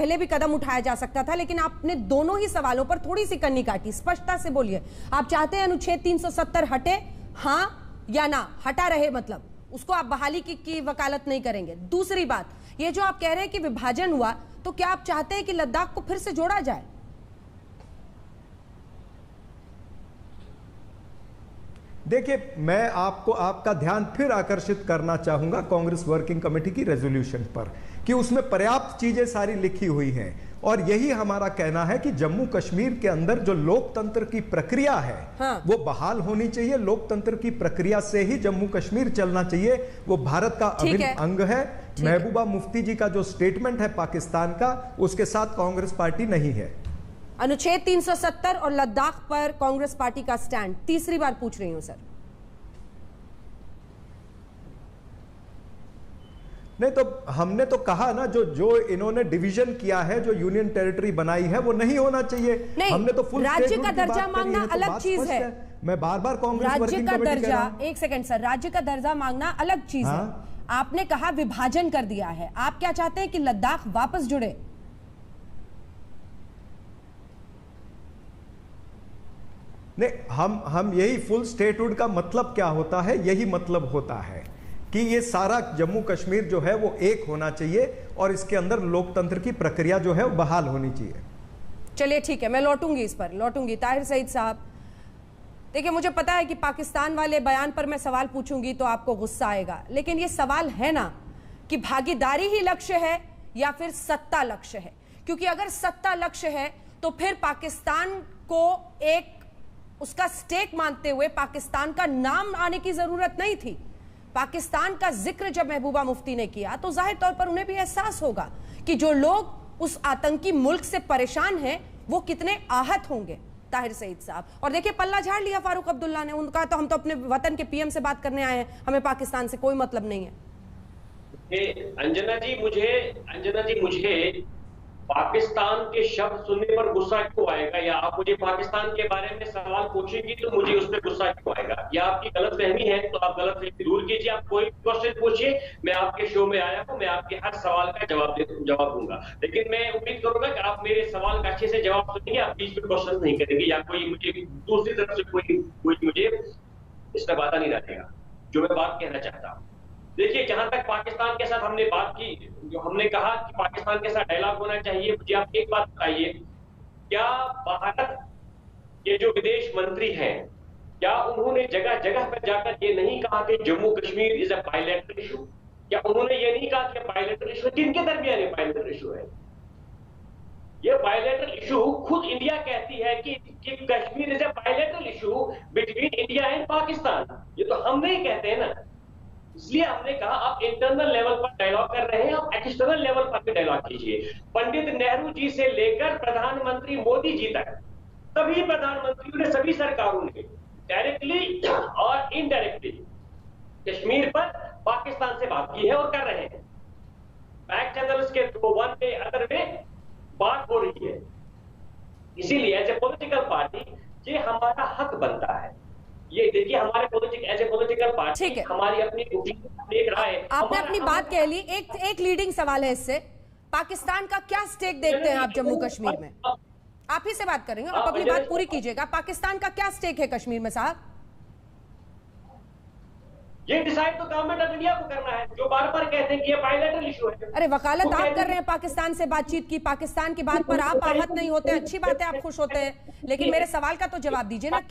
पहले भी कदम उठाया जा सकता था, लेकिन आपने दोनों ही सवालों पर थोड़ी सी कन्नी काटी। स्पष्टता से बोलिए, आप चाहते हैं अनुच्छेद 370 हटे, हाँ या ना? हटा रहे मतलब उसको आप बहाली की वकालत नहीं करेंगे। दूसरी बात, ये जो आप कह रहे हैं कि विभाजन हुआ, तो क्या आप चाहते हैं कि लद्दाख को फिर से जोड़ा जाए? देखिए, मैं आपको आपका ध्यान फिर आकर्षित करना चाहूंगा कांग्रेस वर्किंग कमेटी की रेजोल्यूशन पर कि उसमें पर्याप्त चीजें सारी लिखी हुई हैं, और यही हमारा कहना है कि जम्मू कश्मीर के अंदर जो लोकतंत्र की प्रक्रिया है, हाँ, वो बहाल होनी चाहिए। लोकतंत्र की प्रक्रिया से ही जम्मू कश्मीर चलना चाहिए, वो भारत का अभिन्न अंग है। महबूबा मुफ्ती जी का जो स्टेटमेंट है पाकिस्तान का, उसके साथ कांग्रेस पार्टी नहीं है। अनुच्छेद 370 और लद्दाख पर कांग्रेस पार्टी का स्टैंड, तीसरी बार पूछ रही हूं सर। नहीं तो हमने तो कहा ना, जो इन्होंने डिवीजन किया है, जो यूनियन टेरिटरी बनाई है, वो नहीं होना चाहिए। नहीं, हमने तो फुल राज्य का दर्जा मांगना अलग चीज है। मैं बार बार कांग्रेस राज्य का दर्जा, एक सेकंड सर, राज्य का दर्जा मांगना अलग चीज है। आपने कहा विभाजन कर दिया है, आप क्या चाहते हैं कि लद्दाख वापस जुड़े? नहीं, हम यही फुल स्टेटहुड का मतलब क्या होता है, यही मतलब होता है कि ये सारा जम्मू कश्मीर जो है वो एक होना चाहिए, और इसके अंदर लोकतंत्र की प्रक्रिया जो है वो बहाल होनी चाहिए। चलिए ठीक है, मैं लौटूंगी इस पर, लौटूंगी। ताहिर सईद साहब, देखिए मुझे पता है कि पाकिस्तान वाले बयान पर मैं सवाल पूछूंगी तो आपको गुस्सा आएगा, लेकिन ये सवाल है ना कि भागीदारी ही लक्ष्य है या फिर सत्ता लक्ष्य है? क्योंकि अगर सत्ता लक्ष्य है तो फिर पाकिस्तान को एक उसका स्टेक मानते हुए पाकिस्तान का नाम आने की जरूरत नहीं थी। पाकिस्तान का जिक्र जब महबूबा मुफ्ती ने किया तो जाहिर तौर पर उन्हें भी एहसास होगा कि जो लोग उस आतंकी मुल्क से परेशान हैं वो कितने आहत होंगे। ताहिर सईद साहब, और देखिए पल्ला झाड़ लिया फारूक अब्दुल्ला ने, उनका तो हम तो अपने वतन के पीएम से बात करने आए हैं, हमें पाकिस्तान से कोई मतलब नहीं है। अंजना जी मुझे पाकिस्तान के शब्द सुनने पर गुस्सा क्यों आएगा, या आप मुझे पाकिस्तान के बारे में सवाल पूछेंगी तो मुझे उस पर गुस्सा क्यों आएगा? या आपकी गलतफहमी है तो आप गलतफहमी दूर कीजिए, आप कोई क्वेश्चन पूछिए, मैं आपके शो में आया हूं, मैं आपके हर सवाल का जवाब दूंगा। लेकिन मैं उम्मीद करूंगा कि आप मेरे सवाल का अच्छे से जवाब सुनेंगे, आप बीच में क्वेश्चन नहीं करेंगे, या कोई मुझे दूसरी तरफ से कोई मुझे इसका बाधा नहीं रखेगा जो मैं बात कहना चाहता हूँ। देखिए, जहां तक पाकिस्तान के साथ हमने बात की, जो हमने कहा कि पाकिस्तान के साथ डायलॉग होना चाहिए, मुझे आप एक बात बताइए, क्या भारत के जो विदेश मंत्री हैं, क्या उन्होंने जगह जगह पर जाकर ये नहीं कहा कि Jammu Kashmir is a bilateral issue? क्या उन्होंने ये नहीं कहा कि बायलैटरल इशू किनके दरमियान ये बायलैटरल इशू है? ये बायलैटरल इशू खुद इंडिया कहती है कि Kashmir is a bilateral issue between India and Pakistan. ये तो हम नहीं कहते हैं ना, इसलिए हमने कहा आप इंटरनल लेवल पर डायलॉग कर रहे हैं, आप एक्सटर्नल लेवल पर भी डायलॉग कीजिए। पंडित नेहरू जी से लेकर प्रधानमंत्री मोदी जी तक सभी प्रधानमंत्रियों ने, सभी सरकारों ने डायरेक्टली और इनडायरेक्टली कश्मीर पर पाकिस्तान से बात की है और कर रहे हैं। बैक चैनल्स के through, one way other way बात हो रही है। इसीलिए एज ए पॉलिटिकल पार्टी ये हमारा हक बनता है। ये देखिए, हमारे एज ए पॉलिटिकल पार्टी हमारी अपनी एक राय। आपने अपनी बात कह ली। एक लीडिंग सवाल है इससे, पाकिस्तान का क्या स्टेक देखते हैं आप जम्मू कश्मीर में? आप ही से बात करेंगे, आप अपनी बात पूरी कीजिएगा। पाकिस्तान का क्या स्टेक है कश्मीर में साहब? ये डिसाइड तो गवर्नमेंट ऑफ इंडिया को करना है, जो बार बार कहते हैं कि ये बायलैटरल इशू है। अरे वकालत आप कर रहे हैं पाकिस्तान से बातचीत की, पाकिस्तान की बात पर आप आहत नहीं होते, अच्छी बात है आप खुश होते हैं, लेकिन मेरे सवाल का तो जवाब दीजिए ना। क्या